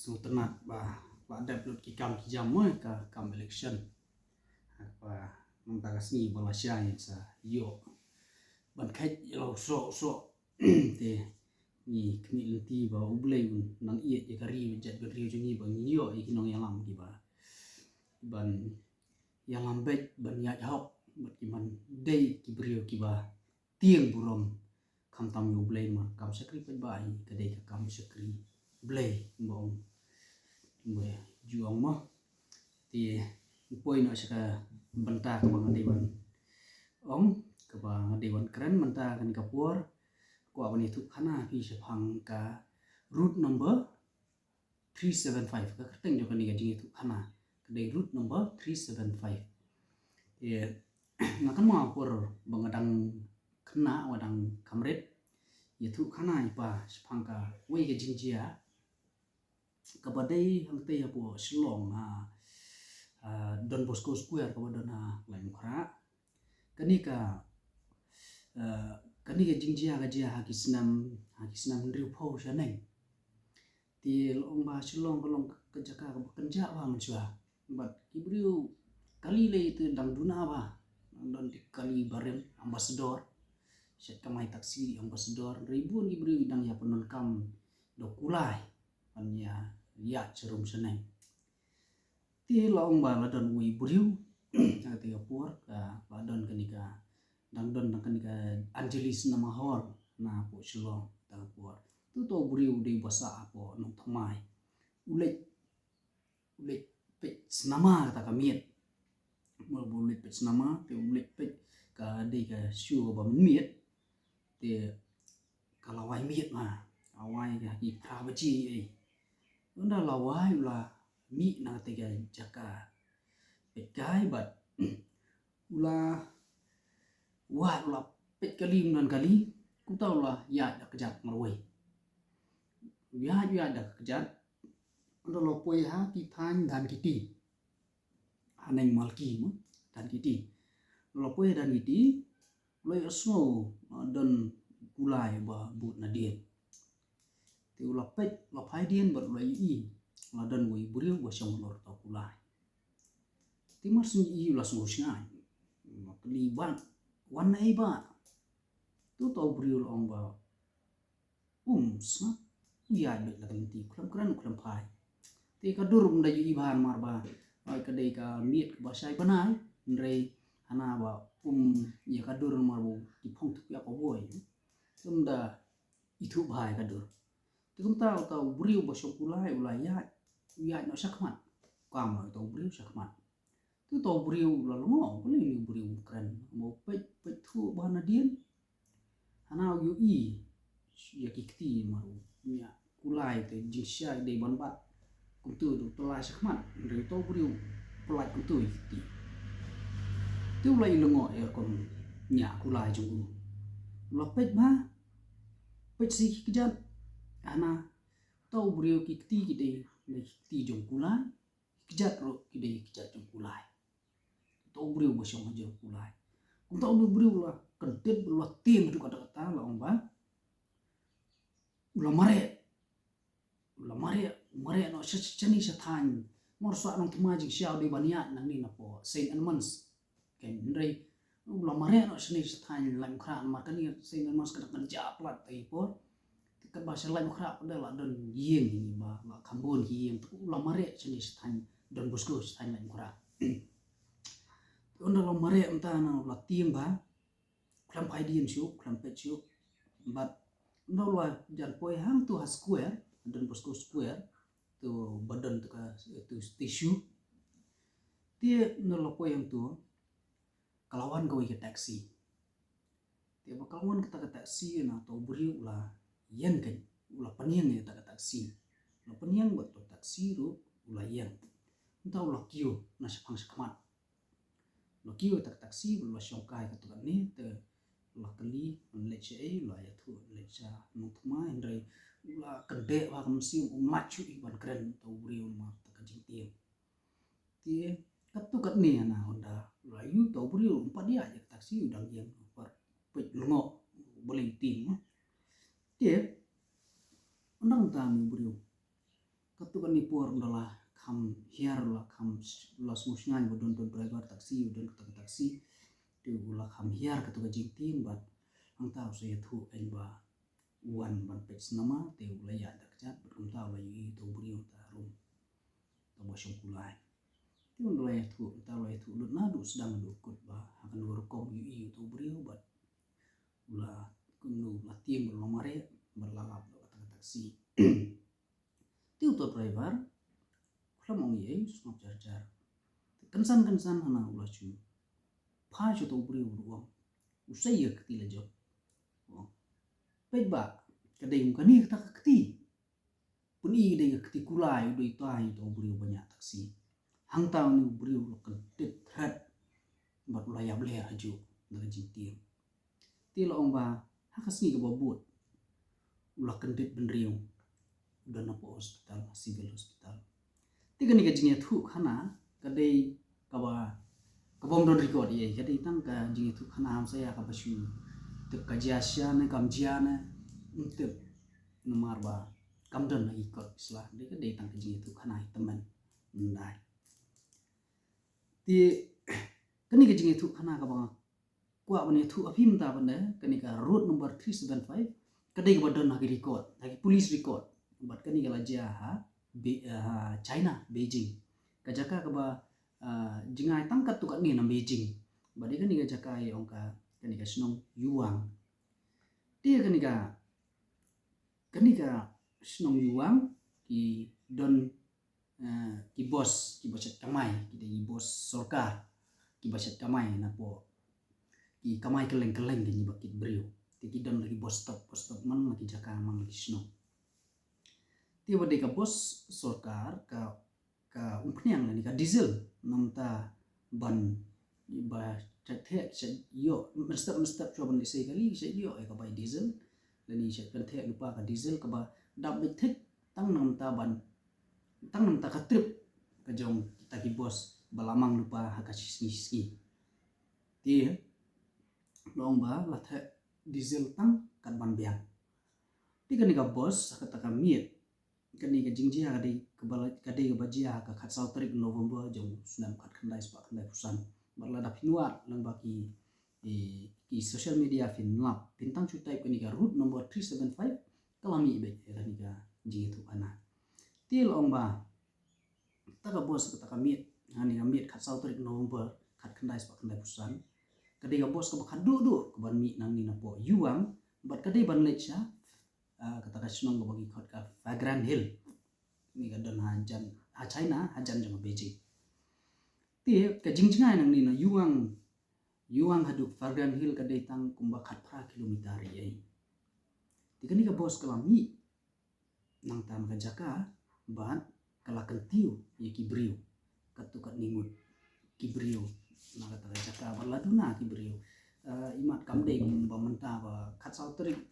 Sultanat ba ada upload ki kam ki jam mo ka kam election ba mong tagas ni bala siya sa yo ban kait lo so te ni kni lenti ba ublay nang iet ye kari jet gari jo ni ba ni yo i kinong yalam ki ba ban yalam bet ban ya hok bat ki man dei ki brio ki ba tieng burom kam tam yo ublay ma kam sakri pet ba i kadai ka kam sakri blay bong be juang mo ti poi no saka banta ka bang dewan om ka bang dewan keren menta kan kapur ko abani tu khana ki sepang ka route number 375 ka kerteng jo kan ni gajing itu khana kadai route number 375 ye ngakan ma por bangadang kena wadang kamret ye tu khana ipa sepang ka wei gajing jia kabadai hangte ya po silong Don Bosco Square kabadon lain khara kanika jingjia ga jia hakisnam riu pho shaneng ti long ba silong kolong kejaka kenja ba menjua bat kibriu kali le itu dang duna ba don di kali barem ambassador set kamai taksi ambassador ribuan kibriu dang ya penon kam do kulai anya ya cerum seneng ti long ba ladon wi briu ta ti apur ka ladon kanika dang don kanika angelis nama hor na po silong ta apur tu to briu de basa apo nong thamai ulet pe snama kata kamiet mo ulet pe snama te ulet pe ka de ka shu ba miet te kalawai miet ma awai ka ki prabaji ai unda lawai la mi na te ga jaka pet kai bat ula wa ula pet kali nan kali ku tahu lah ya dak kejat marwai ya dak kejat unda lo poi ha ki than dan kiti aneng malki mo dan kiti lo poi dan kiti lo asmo don kulai ba but na dia ti ula pet la phai dien bat lo i la dan wi buriu ba song lor ta kulai ti mar sun i la song sngai ma kli ban wan nai ba tu to buriu ong ba sa ya de la kan ti kram phai ti ka dur da i ban mar ba ai ka dei ka miet ba sai banai ndrei hana ba ya ka dur mar bu ti phong tu ya ko boy tum da itu bahai ka dur tum tahu buriu ba song kulai ulai ya no sakmat kam no to buriu sakmat tu to buriu la lo boleh ni buriu keren mo pe thu ba na dien hana yu i ya kikti maru nya kulai te jisya de ban bat kuntu tu pelai sakmat de to buriu pelai kuntu ti tu lai lengo er kon nya kulai jung lo pet ba pet si kejat hana to buriu kikti de kikti jung kulai kejat ro kide kejat jung kulai to buriu ba song jung kulai kum to buriu la kedet lo tim tu kata la ong ba ula mare no chani sa than mor so nong thma jing xiao de bania nang ni na po Saint Edmunds ken rei ula mare no chani sa than lang khra ma kan ni Saint Edmunds kan ja plat tai po ka ba sa lang khra da la don yeng ni ba la khambon ki yeng tu ula mare chani sa than Don Bosco sa than lang khra unda lo mare amta na la tieng ba klam phai dien siu klam pet siu bat unda lo jan poi hang tu ha square Don Bosco Square tu badan tu ka tu tissue tie no lo poi yang tu kalawan go ke taxi tie ba kalawan ka taxi na to buri ula yen kan ula paniang ni ta taxi lo paniang bat to taxi ru ula yen unda ula kio na sepang sekmat lo kio ta taxi lo songkai ka tu kan ni te la kali le che la ya thu le cha no thma ndai la kede wa kam si machu i ban kren to buri ma ta ka jing tie katu kat ni na onda la yu to buri pa dia ya taxi udang yang par pet lungo boleh tim tie ondang ta mi buri katukan ni por adalah kam hiar lah kam los musngan bodon driver taksi bodon taksi tu ulah kam hiar katuka jingtim bat ang tau saya tu ba wan ban page nama te ulah ya dakjat berum tau lah yu to brio tarum to bosyong kulai tu ulah ya tu tau lah tu lut nadu sedang dukut ba akan workom yu to brio bat ulah kunu latiang berlomare berlalap kata taksi tu to driver kalau mau ye snap jar kensan hana ulah cu pha cu to brio uang usai ya ketila job baik ba kadai muka ni kata keti puni dai keti kulai doi tai to brio banyak taksi hang tau ni brio kedet hat bat ulah ya ble haju daga jintir ti lo ba hakasni ke babut ulah kendet benriu udah napo hospital civil hospital tiga ni gajinya tu kana kadai kawa kabom don record ye kadai tang ka jingi tu kana ham saya ka basu te kajiasya ne kamjiana untuk nomor ba kamdon lagi ikut islah dia kadai tang ka jingi tu kana teman ndai ti kani ka jingi tu kana ka ba kwa bane tu apim ta bane kani ka road number 375 kadai ka badon lagi record lagi police record bat kani ka lajia China Beijing kajaka ka ba jingai tangkat tu kat ni nam Beijing bade kani ka jakai ongka kani ka snong yuang dia kani ka snong yuang ki don ki bos kamai ki de bos sorkar ki baset kamai na po ki kamai keleng ni bakit brio ti don lagi bos stop man lagi jaka man lagi snong ti bade ka bos sorkar ka umpniang ni ka diesel namta ban ba chathe yo mestap coba ni sei kali sei yo ka bai diesel lani chat kan the lupa ka diesel ka ba dab bithik tang namta ban tang namta ka trip ka jong kita ki bos balamang lupa ha ka sisni ti long ba la the diesel tang kan ban biang ti kan ka bos kata ka miet kani ka jingjia kadai ka bajia ka khatsau tarik November jong sunam khat khandai spa khandai pusan barla da pinuat lang baki ki social media fin lap pintang chu type kani ka route number 375 kalami be kani ka jingi tu ana til ong ba ta ka bos ka ka miet hani ka miet khatsau tarik November khat khandai spa khandai pusan kadai ka bos ka khadu du ka ban mi nang ni na po yuang bat kadai ban lecha kata ka sunong ka bagi khot ka Vagrant Hill ni ka don hajan China hajan jong Beijing ti ka jingjingai nang ni na yuang hadu Vagrant Hill ka datang kumba khat pra kilometer ye ti kani ka bos kala mi nang tam ka jaka ban kala kentiu ye ki brio katu ka ningut ki brio na kata ka jaka bala duna ki brio imat kamde kumba menta ba khat sau tarik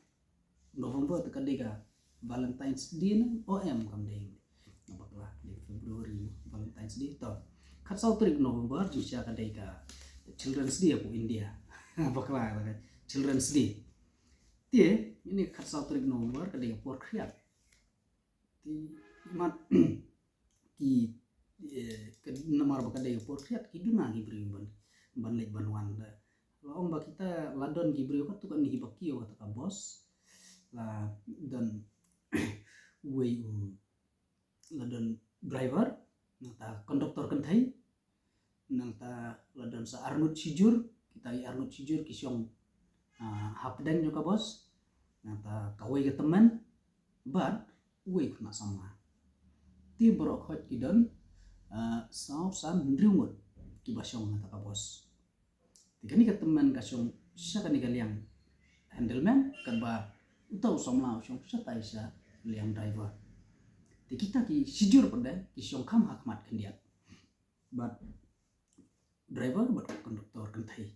November tu kadega Valentine's Day na OM kamde nabakla di Februari Valentine's Day to khat sau tarik November jusya kadega Children's Day aku India bakla kan Children's Day tie ini khat sau tarik November kadega por kriat ti mat ki namar bakadega por kriat kiduna gi brimban ban lek banwan long ba kita ladon gi brio ka tu kan ni bakio kata ka bos la dan way la dan driver nata konduktor kan thai nata la dan sa Arnold Sijur kita Arnold Sijur kisyong hapdang juga bos nata kawai ke teman but way kena sama ti borok hot kidon sau san ndriungut ki basyong nata ka bos tiga ni ka teman kasyong siya kan ni kaliang handleman kan ba utau somlau syong satai sa liang driver ti kita ki sijur pada ki syong kam hakmat kendiat but driver but konduktor kan thai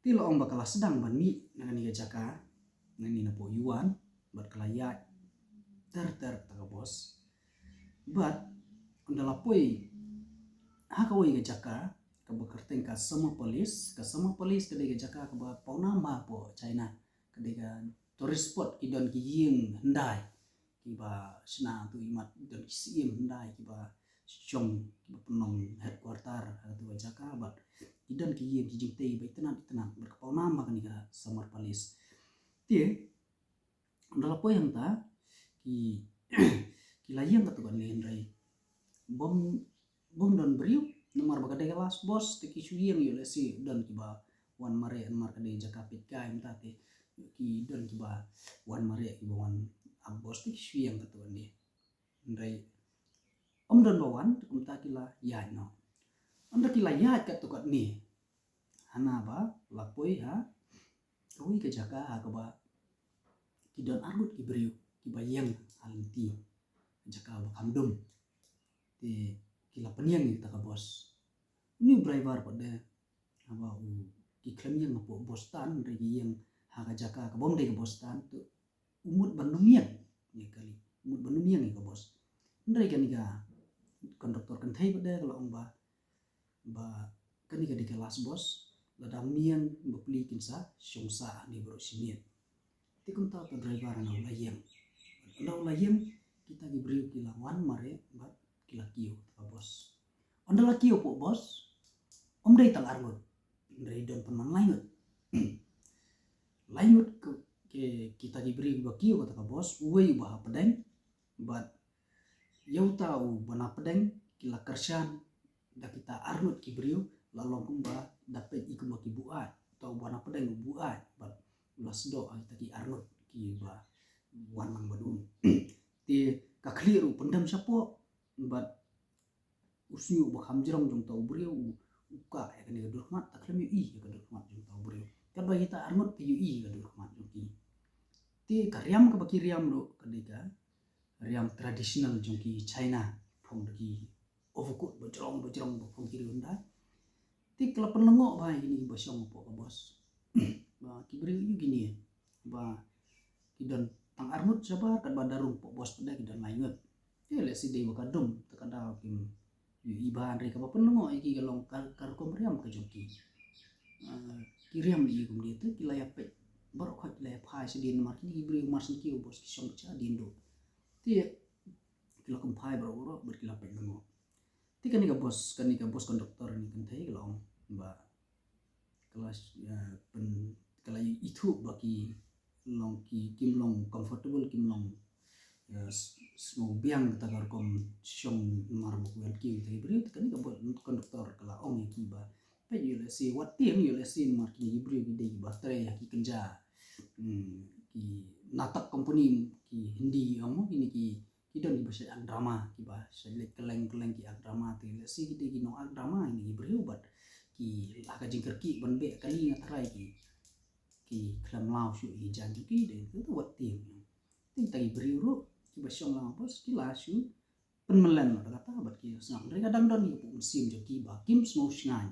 ti lo ong bakala sedang ban mi nangani ga jaka nani na po yuan but kala ya ter ta bos but undala poi hakawai ga jaka ka bakarteng ka sama polis kadai ga jaka ka ba pauna ma po China kadai ga tourist spot ki don ki ying handai kiba sena tu imat dan kisiem ndai kiba syong kiba penong headquarter tu Jaka bat idan ki yem kijing tei bai tenan berkapau nama kan ika Samar Palis tie ndala po yang ta ki kilayang katu kan lendrai bom dan beriu nomor bagade kelas bos teki suyang yo lesi dan kiba wan mare mar kade Jakapit kai mta te ki dan kiba wan mare kiba wan abos teki suyang katu kan ni ndrai om dan bawan mta kila ya no anda kila ya katu kan ni hana ba lapoi ha rui ke Jaka ha ba kidan argut ki beriu kiba yang alinti Jaka ba kamdum te kila peniang ni kita bos ini driver pada apa ki klaim yang apa bos tan regi yang haga Jaka ka bom de bos tan tu umut banumian ya kali umut banumian ni ka bos ndai kan iga konduktor kan thai pada kalau ba kan iga di kelas bos ladang miang bepli kinsa syongsa ni bro sinian ti kun ta driver na ulayang kita diberi kilawan mare bat kila kio ka bos onda la kio po bos om dai tang argot ndai don penang lainut ke kita diberi ba kio kata ka bos uwe ba pedeng bat yau tau bana pedeng kila kersan da kita arnut ki beriu lalong kumba dapat iku maki buat tau bana pedeng buat bat ulas do kita ki arnut ki ba wan mang badun ti kakliru pendam sapo bat usiu bakam jerong jong tau beriu uka ya kan ga durmat taklem i ya kan durmat jong tau beriu kan ba kita arnut pi i ga durmat jong ki ti karyam ka bakiriam do kadika riam tradisional jong ki China phong ki overcoat bojrong phong kiri unda ti kelapan lengok ba ini bosong po ka bos ba ki beriu yu gini ba kidan tang arnut sabar kan badarung po bos pada kidan lainut ti le si dei bakadum takada kim iban re ka papen lengo iki galong kar komriam ka joki kiriam di kum dia tu kilaya pe baru khat le phai se din mar ki bri mar sin ki bos ki song cha din do ti kila kum phai baru berkila pe lengo ti kan bos konduktor ni kan thai galong ba kelas pen kala itu baki long ki kim long comfortable kim long semua biang kata karkom syong mar bukuan ki tai beri kan ka bot konduktor kala ong ki ba pe yo le si watim yo le si mar ki beri ki dei ba tre ki kenja ki natak company ki hindi amo kini ki don bahasa drama ki ba selek keleng ki drama ti le si ki dei ki no drama ini beri bat ki la ka jingker ki ban be kali ngatrai ki klam lao shu i jan ki de tu watim ti tai beri ru basyong lang bos kila syu penmelan kata bat ki sang mereka kadang don ki musim jo ki ba kim smo shngai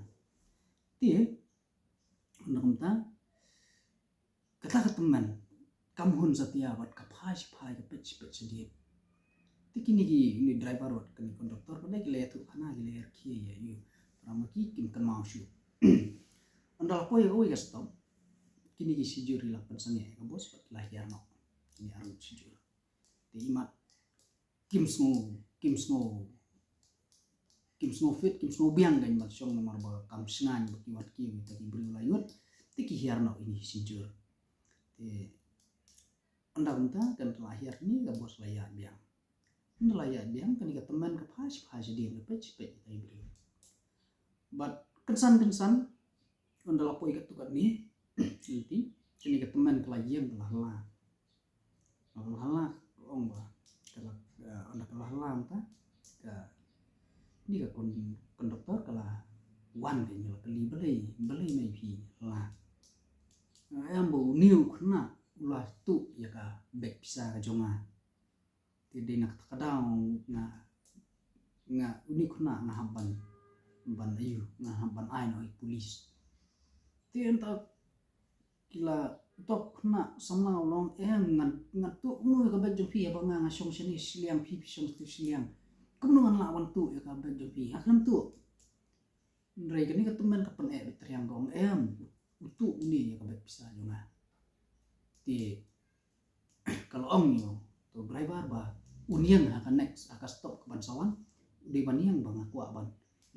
ti namta kata teman kamhun satia bat kapai ka pech sedih ti kini ki ni driver wat kan konduktor pada ki le tu kana ki le ki ya yu rama ki kim kan mau syu andal po ya oi ka stop kini ki sijuri lapan sange ka bos bat lahir no ni arut sijur imat kim snow fit kim snow biang dan mat syong nomor ba kam snan baki wat ki tadi beri layut tiki hiarno ini sijur te anda unta kan lahir ni ga bos layak biang anda layak biang kan ka teman ka pas dia ka pech tadi beri but kensan anda lapoi ka tukat ni nanti sini ka teman kelajian telah hala ong ba kala anak lam ta ka ni ka konduktor kala wan ke nyala kali belai mai pi la am bo niu khna ulah tu ya ka bek pisa ka jonga ti de nak takadang nga uni khna nga haban ban ayu nga haban ai no polis ti enta kila tok na sama long ngan tu nu ka bajjo pi ba nga song sini siliang pi song tu siliang kum ngan lawan tu ya ka bajjo pi akam tu ndrai gani ka teman ka pen triang gong tu ni ya ka bet bisa jonga ti kalau ong yo to driver ba uniang akan next akan stop ke bansawan di baniang bang aku ban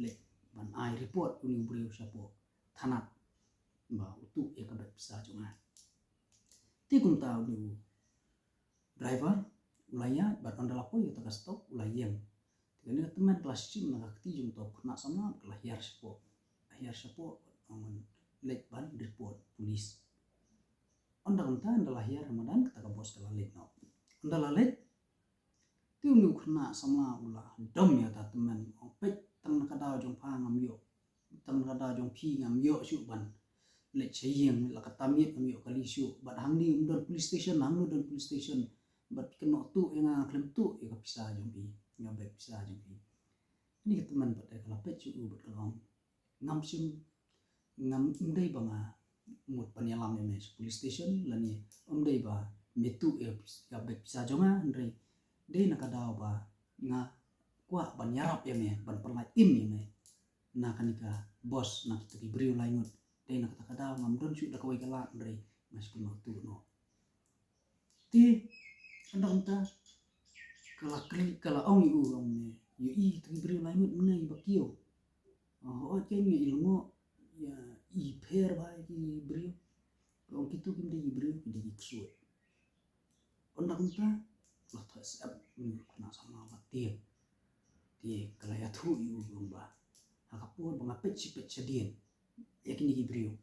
le ban ai report uni brio sapo tanat ba utu ya kabat bisa cuma ti kum tahu ni driver ulaya bat ondala po ya taka stop ulayang ini teman kelas sim nak ti jung to kena sama lahir sapo late ban report polis ondang ta anda lahir Ramadan kata ka bos kala late no ondala late tiu nu kena sama ulah dom ya ta teman opet tang kada jong pa ngam yo tang kada jong pi ngam yo syu ban late chayeng la kata mi ngam yo kali syu bat hang ni undon police station bat kena tu yang klem tu ya bisa jong pi ngam baik bisa jong pi ini teman bat kala pet syu bat kalong ngam sim ngam ndai banga mut panyalam ya mes police station lani dai ba metu ya baik bisa jonga ndai dei nakadaw ba nga kwa ban yarap ya me ban perlai tim ya me na kanika bos na kita beriu lainut dei nak takadaw ngam don syu da kawai kala ndai mas kuno tu no ti andang ta kala ong yu ong me yu i tu beriu lainut menai bakio oh kenya ilmu ya i per ba ki beriu ong kitu kim dei beriu ki dei ksuet andang ta lah tas ab kena sama matir dia kalaya tu yu lomba akapur banga pet sedien yakin di brio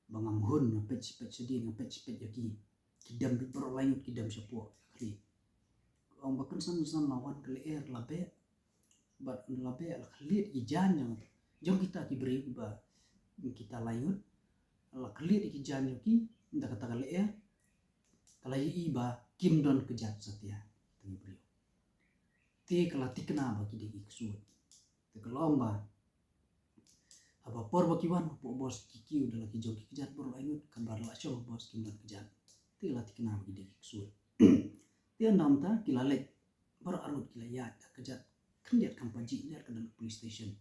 banga mohon pet sedien pet yaki kidam bibro lain kidam sapo kali orang bahkan san lawan kali labe bat labe al khalit ijan jong kita ki brio ba kita lain al khalit ijan yaki ndak kata kali kalai iba kim don kejat setia tani brio ti kala tikna ba ki degi ksut te kalong ba aba por ba kiwan po bos kiki udah lagi jong kejat bor ainut kabar la show bos kim don kejat ti kala tikna ba ki degi ksut ti andam ta kilale bar arut kila ya kejat kendiat kampaji liar ke dalam police station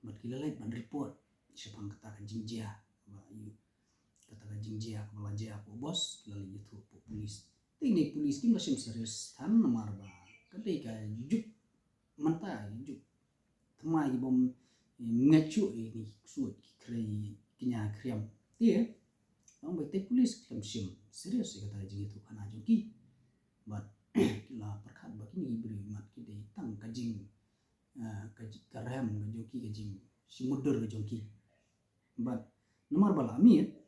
bat kilale ban report siapa kata kan jingjia ba yu kata kan jingjia kepala jia po bos lalu itu po polis ini polis kim lasim serius tan nomor ba kadai ka juk manta juk thamai bom ngachu ini suat krei kinya kriam tie ang bai te polis kam sim serius kata jing itu kana joki bat la perkhat ba kini beri mat kidai tang kajing karam joki kajing simudur joki bat nomor bala amit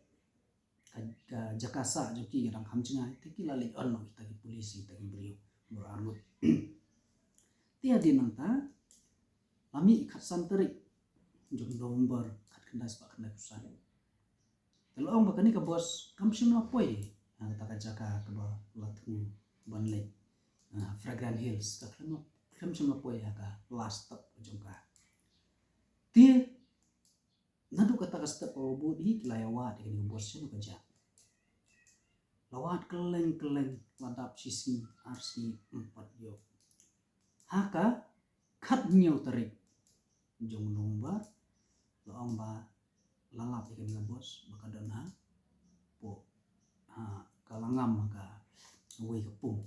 ka jakasa joki kadang hamchinga tiki lali on kita ki polisi kita ki brio berarut tia dinanta lami khatsan terik jong nomor khat kendas pak kendas pusan telo ang bakani ka bos kamsim la poi ta ka jaka ka ba latu banle fragrant hills ka kamsim la poi ka last stop jong ka tia nadu kata ka step obo di kilayawa dengan bos sino kerja lawat keleng ladap sisi arsi 4 yo haka khat nyau tarik jong nomba laong ba lalap dengan bos bakadan ha po kalangam ka wei kapung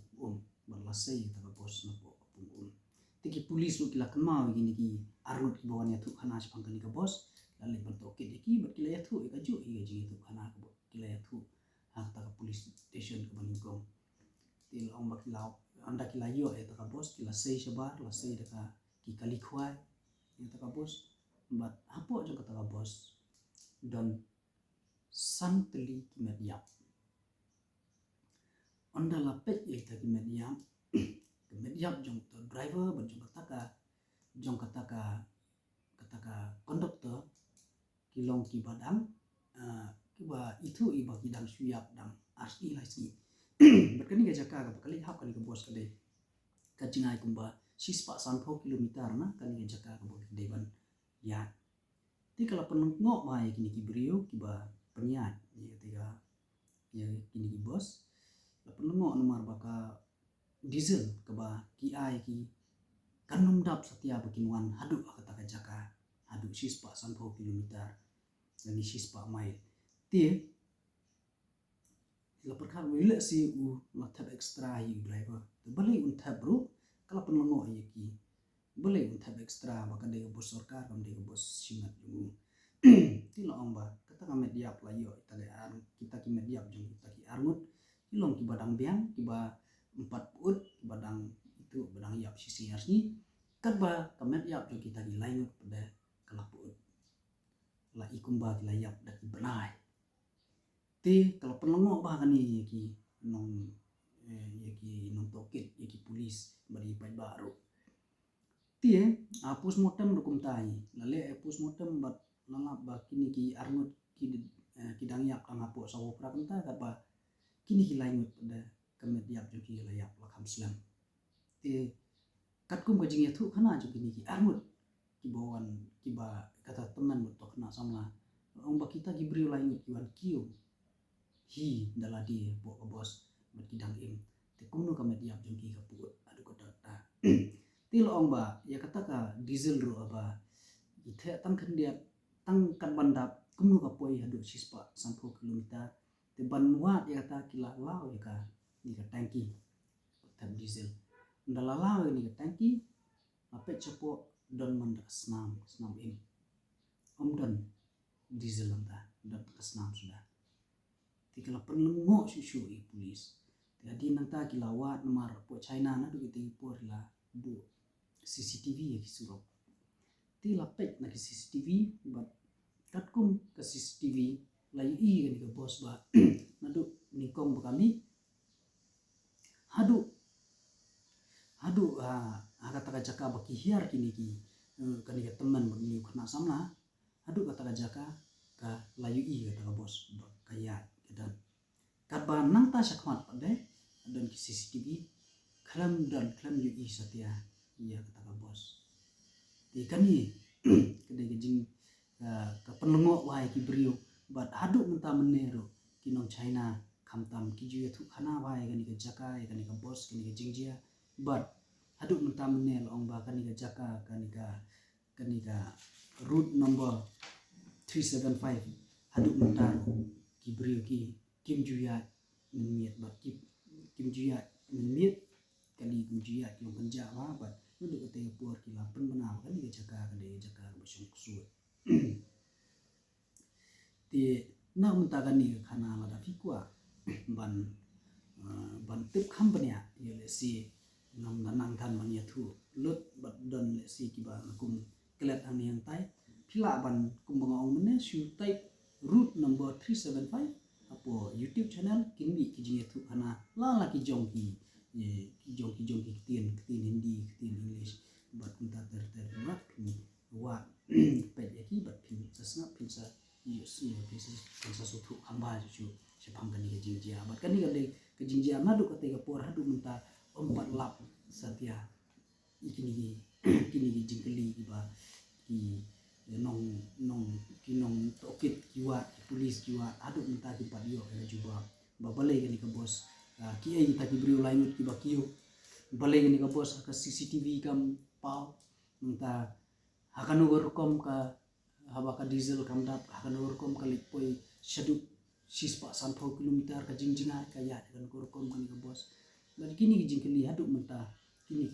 balasai ta bos na po kapung tiki pulis lu kila kenal gini ki arut ki bawanya tu khana sepangkani ka bos lalu bentuk deki bat kila ya tu ikaju iya jing itu khana ka kila ya tu ta ka police station ke Baningkong til ong bak lau anda kila yo ta ka bos kila sei sabar la sei ka ki kali khwai ta ka bos bat apo jo kata ka bos don santeli ki mediap onda la pet ye ta ki mediap ke mediap jong to driver ban jong kata ka konduktor kilong ki badang kiba itu iba kidang suyap dang arsi lasi berkani ga jaka ka kali hap kali ka bos kade kajingai kumba sispa sanpo kilometer na kali ga jaka ka bos deban ya ti kala penengok mai kini ki brio kiba penyiat ya tiga ya kini ki bos la penengok nomor baka diesel ke ba ki ai ki kanum dap setia bikinwan hadu kata ka jaka hadu sispa sanpo kilometer dan sispa mile tie la perkara wile si la tab extra yu driver balik tab bro kala penlengo ki boleh tab extra bahkan dia bos sorkar kam dia bos simat ju ti lo amba kata kami diap la yo kita ki mediap jung kita ki armut ilong ki badang biang ki ba 4 put badang itu badang yap sisi asni kat ba kami diap jung kita ki lain pada kelaput la ikumba ki layap dak benai ti kalau penlengo bah kan ni ki nong nong tokit ki polis bari pai baru ti postmortem rukum tai lale postmortem bat nangap ba kini ki arnut ki dang yak ang apo sawo prakenta kapa kini ki lainut pada kemet yak jo ki layak lakam slam ti katkum ka jing yathu khana jo kini ki arnut ki bawan ki ba kata teman butok na samla ong ba kita ki brio lainut ki wan kiu hi daladi bo bos bat ki dang im ti kumno kemet yak jo ki kaput adu ko ta ti lo ong ba ya kata ka diesel ro aba ithe tang khan dia tang kan bandap kumnu ka poi hadu sispa 10 kilometer te banwa ya kata kila lao ya ka ni ka tangki tab diesel ndala lao ni ka tangki ape cepo don manda snam im dan diesel anta dan ka snam sudah ti kala penlengo susu i polis jadi nanta kila wat nomor po China na du ti por la bu CCTV ya ki surop ti lapek na ki CCTV but katkum ke CCTV layu i kan ke bos ba nadu nikong ba kami hadu kata ka jaka ba ki hiar kini ki kan ke teman ba ni kena samla hadu kata ka jaka ka layu i kata ka bos ba kaya dan kat ba nang ta sakmat pade dan ki CCTV klam yu i satia iya kata ka bos ti kan ni kedai ke jing ka penlengo wai ki brio bat hadu menta menero kinong China kamtam ki ju yathu khana wai kan ke jaka kan ke bos kan ke jingjia bat hadu menta menel ong ba kan ke jaka kan ka route number 375 hadu menta ki brio ki kim ju ya miet bat kim ju ya miet kali kim ju ya ki panja wa bat nudu ke te por ki la pen bana kan ke jaka ba sung su ti na unta kan ni khana la da fikwa ban tip company ye le si nam nang than man yathu lut bat don le si ki ba kum klet an yang tai phila ban kum bang ong ne su tai route number 375 apo YouTube channel kinbi ki jing yathu khana la ki jong ki tien hindi tien English bat unta ter mat wa pe ki bat pin sasna pin sa yes pin sa sutu amba ju se pangkan ni jingjia bat kan ni ke jingjia na du ka te por hadu minta 4 lap satia ikini kini jingkeli ki ba ki nong tokit kiwa polis kiwa hadu minta ki padio ka juba ba balai kan ka bos ki ai ta ki brio lainut ki ba kiyo balai kan ka bos ka CCTV kam pau minta akan kom ka haba ka diesel kam dap akan kom ka lipoi shadu sispa 10 kilometer ka jingjinga ka ya kan kom kan ka bos dan kini jingkeli hadu minta kini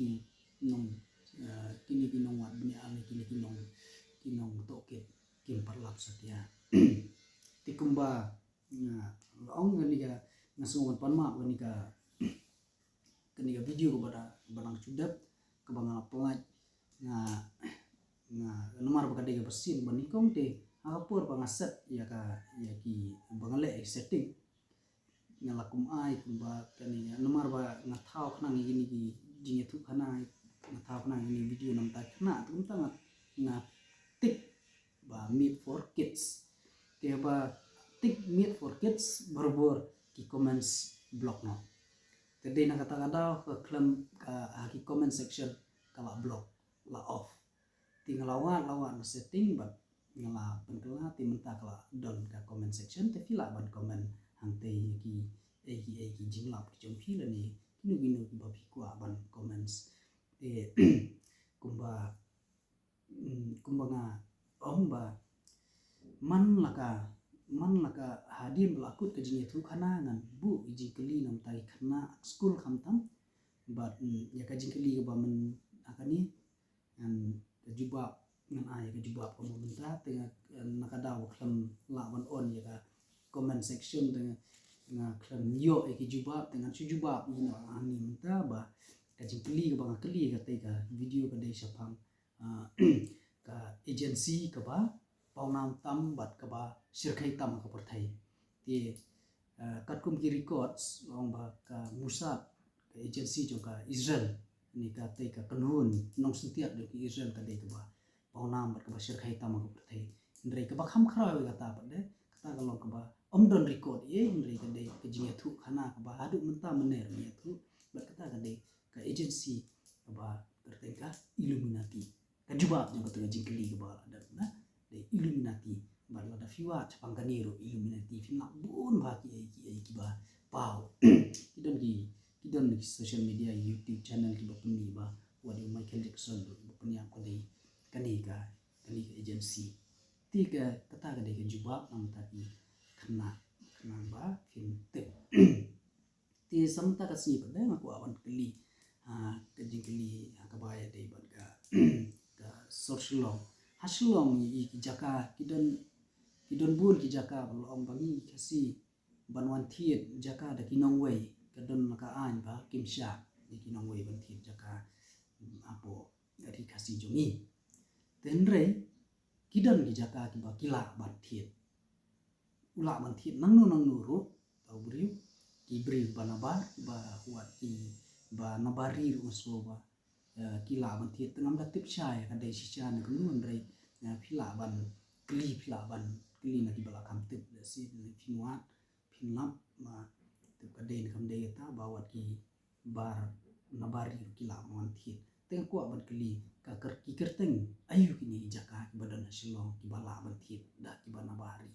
ki nong wat bni ali kini ki nong tokit kim parlap satia tikumba ong kan ka ngasung panma kan ka video pada banang sudap ke bangang pelat nomor bakade ke besin banikong te apur pangaset ya ki bangale setting ngalakum ai kumba kani nomor ba ngathau khana ngini ki jinge thu khana ngathau khana ngini video nam ta khana tum ta nga tik ba meet for kids te ba tik meet for kids berbor ki comments blog no tadi na kata-kata ke klaim ki comment section kala blog la off tinggal lawan na setting bat ngala pentela ti menta kala don ka comment section te fila ban comment hangte ki jinglap ki jompi la ni kinu ki babi kwa ban comments te kumba nga omba man laka man laka hadim belakut ke jing itu kana ngan bu iji keli nam tai kana school kam tam but ya ka jing keli ke ba men akani ngan juba ngan ai ke juba ko menta tengah nakadaw klam lawan on ya ka comment section tengah klam yo ke juba tengah cu juba ina ani menta ba ka jing keli ke ba keli ka tai ka video ka dei sapang ka agency ka ba paunam tam bat ka ba sirkai tam ka perthai ti katkum ki records long ba ka musab ka agency jo ka Israel ni ka tai ka kanun nong sentiat jo ki Israel ka dei ka ba paunam bat ka ba sirkai tam ka perthai ndrei ka ba kham khra we ka ta ba de kata ka long ka ba omdon record ye ndrei ka dei ka jing thu khana ka ba hadu menta mener ni thu bat kata ka dei ka agency ka ba kertai ka Illuminati ka jubab jo ka jing keli ka ba na de Illuminati barla da fiwa chapang kaniro Illuminati fina bun ba ki ba pau kidon ki social media YouTube channel ki ba puni ba wadi Michael Jackson do ba puni ko dei kani ka agency ti ka kata ka dei ka jubab nam ta ki khana ba fin te ti samta ka si ba de aku awan keli ka jing keli ka ba ya dei ba ka social hasilong i jaka kidon bun ki jaka om bangi kasi banwan thiet jaka da kinong wei kadon maka an ba kimsha di kinong wei ban thiet jaka apo ri kasi jongi tenre kidon ki jaka ki ba kila ban thiet ula ban thiet nang nu ro tau briu ki briu banabar ba huat ki ba nabari ru so ba kila ban thiet tengam da tip chai ka dei si chan ku nun rei phila ban kli na ki bala kam tip da si finwa finlap ma tip ka dei kam dei ta bawat ki bar nabari kila mon thiet teng ko ban kli ka ki kerteng ayu kini jaka ki badan silong ki bala ban thiet da ki ban nabari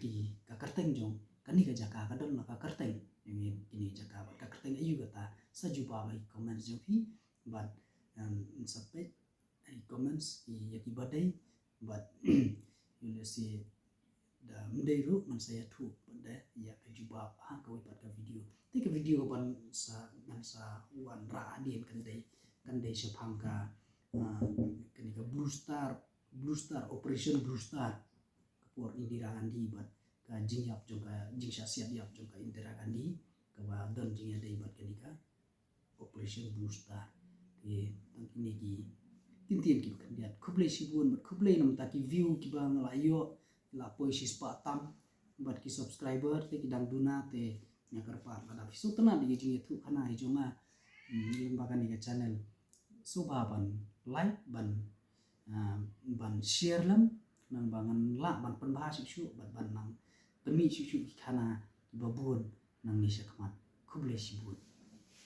ki ka kerteng jong kani ka jaka ka don ka kerteng ini jaka ba ka kerteng ayu kata sajuba bai comment jong fi but sampai comments ya ki badai but you see da mdei ru man saya thu benda ya ka juba ha ka wi ka video ti ka video ban sa wan ra adin kan dei sepang ka kani ka blue star operation blue star por Indira Gandhi bat ka jingyap jong ka jingsha siat yap jong ka Indira Gandhi ka ba don jingya dei bat kani ka operation blue star ti tang kini ki tintin ki kan lihat kublai sibun bat kublai nam ta ki view ki ba ngala yo la poi si spa tam bat ki subscriber te ki dang duna te nyakar pa pada so tena di jing itu kana hijonga lembaga ni channel so ba ban like ban share lam nang bangan la ban penbahas isu ban nang pemi isu kana babun nang ni sakmat kublai sibun